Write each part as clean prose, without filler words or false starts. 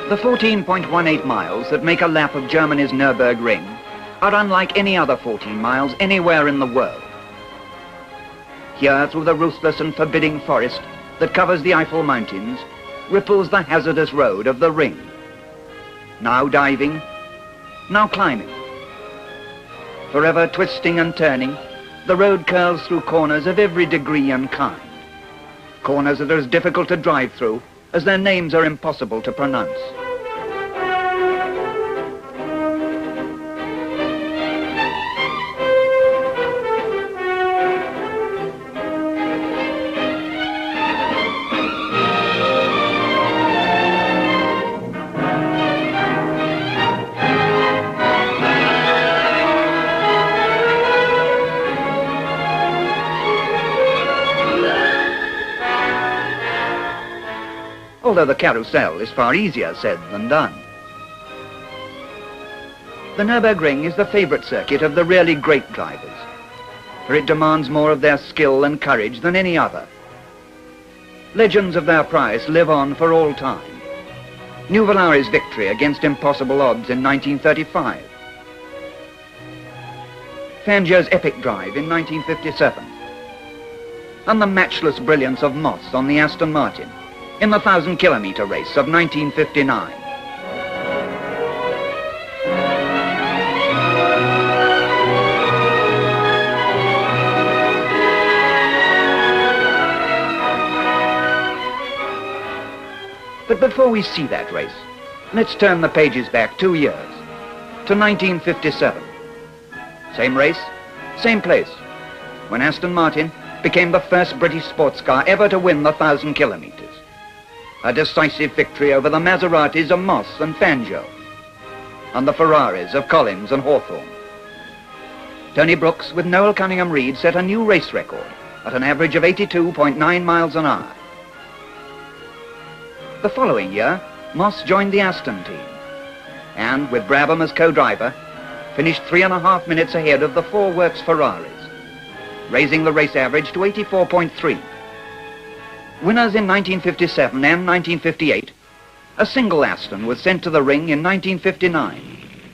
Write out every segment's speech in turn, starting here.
The 14.18 miles that make a lap of Germany's Nürburgring are unlike any other 14 miles anywhere in the world. Here, through the ruthless and forbidding forest that covers the Eiffel Mountains, ripples the hazardous road of the Ring. Now diving, now climbing. Forever twisting and turning, the road curls through corners of every degree and kind. Corners that are as difficult to drive through as their names are impossible to pronounce. Although the carousel is far easier said than done. The Nürburgring is the favourite circuit of the really great drivers, for it demands more of their skill and courage than any other. Legends of their prowess live on for all time. Nuvolare's victory against impossible odds in 1935. Fangio's epic drive in 1957. And the matchless brilliance of Moss on the Aston Martin in the 1,000-kilometre race of 1959. But before we see that race, let's turn the pages back 2 years, to 1957. Same race, same place, when Aston Martin became the first British sports car ever to win the 1,000 kilometres. A decisive victory over the Maseratis of Moss and Fangio, and the Ferraris of Collins and Hawthorne. Tony Brooks with Noel Cunningham-Reid set a new race record at an average of 82.9 miles an hour. The following year, Moss joined the Aston team, and with Brabham as co-driver, finished 3.5 minutes ahead of the four works Ferraris, raising the race average to 84.3. Winners in 1957 and 1958, a single Aston was sent to the Ring in 1959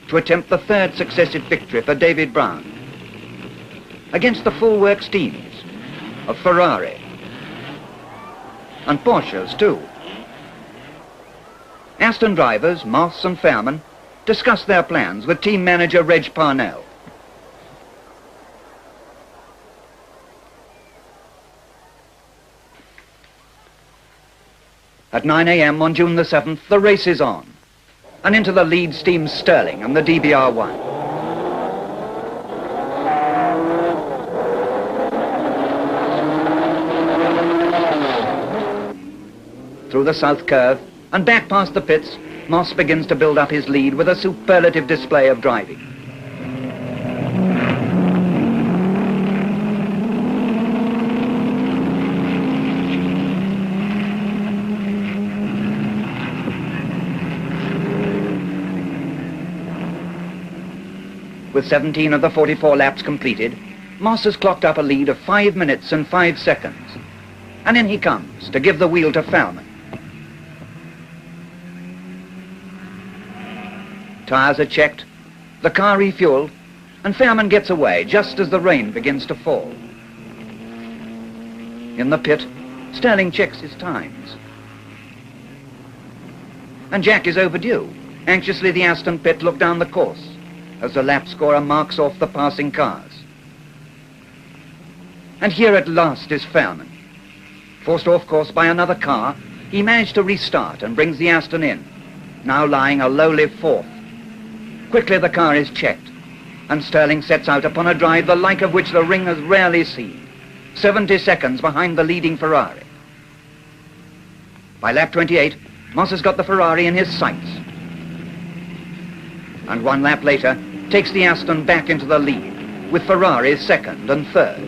to attempt the third successive victory for David Brown against the full works teams of Ferrari and Porsches too. Aston drivers Moss and Fairman discussed their plans with team manager Reg Parnell. At 9 a.m. on June the 7th, the race is on, and into the lead steams Sterling and the DBR1. Through the south curve and back past the pits, Moss begins to build up his lead with a superlative display of driving. With 17 of the 44 laps completed, Moss has clocked up a lead of 5 minutes and 5 seconds. And in he comes to give the wheel to Fairman. Tyres are checked, the car refueled, and Fairman gets away just as the rain begins to fall. In the pit, Sterling checks his times. And Jack is overdue. Anxiously the Aston pit look down the course as the lap scorer marks off the passing cars. And here at last is Fairman. Forced off course by another car, he managed to restart and brings the Aston in, now lying a lowly fourth. Quickly the car is checked, and Sterling sets out upon a drive the like of which the Ring has rarely seen, 70 seconds behind the leading Ferrari. By lap 28, Moss has got the Ferrari in his sights, and 1 lap later takes the Aston back into the lead, with Ferrari second and third.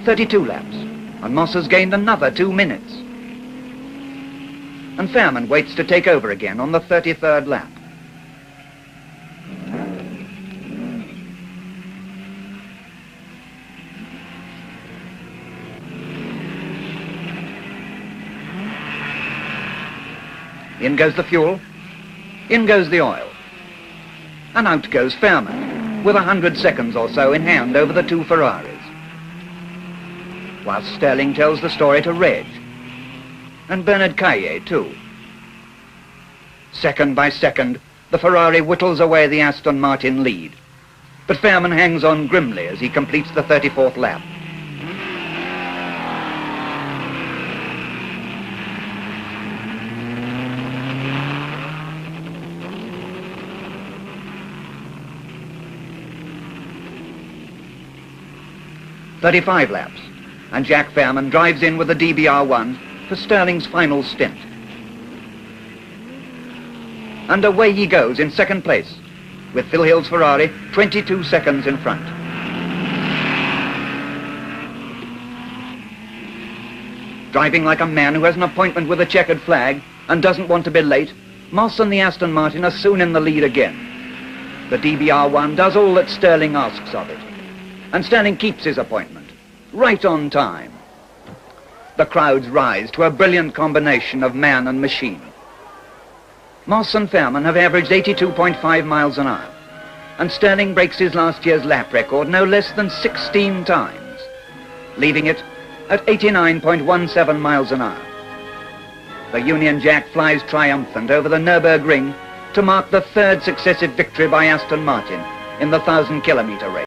"32 laps, and Moss has gained another 2 minutes. And Fairman waits to take over again on the 33rd lap. In goes the fuel, in goes the oil, and out goes Fairman, with 100 seconds or so in hand over the two Ferraris, whilst Sterling tells the story to Reg, and Bernard Caillet too. Second by second, the Ferrari whittles away the Aston Martin lead, but Fairman hangs on grimly as he completes the 34th lap. "35 laps, and Jack Fairman drives in with the DBR1 for Sterling's final stint. And away he goes in second place, with Phil Hill's Ferrari 22 seconds in front. Driving like a man who has an appointment with a checkered flag and doesn't want to be late, Moss and the Aston Martin are soon in the lead again. The DBR1 does all that Sterling asks of it, and Sterling keeps his appointment, right on time. The crowds rise to a brilliant combination of man and machine. Moss and Fairman have averaged 82.5 miles an hour, and Sterling breaks his last year's lap record no less than 16 times, leaving it at 89.17 miles an hour. The Union Jack flies triumphant over the Nürburgring to mark the third successive victory by Aston Martin in the 1,000-kilometre race.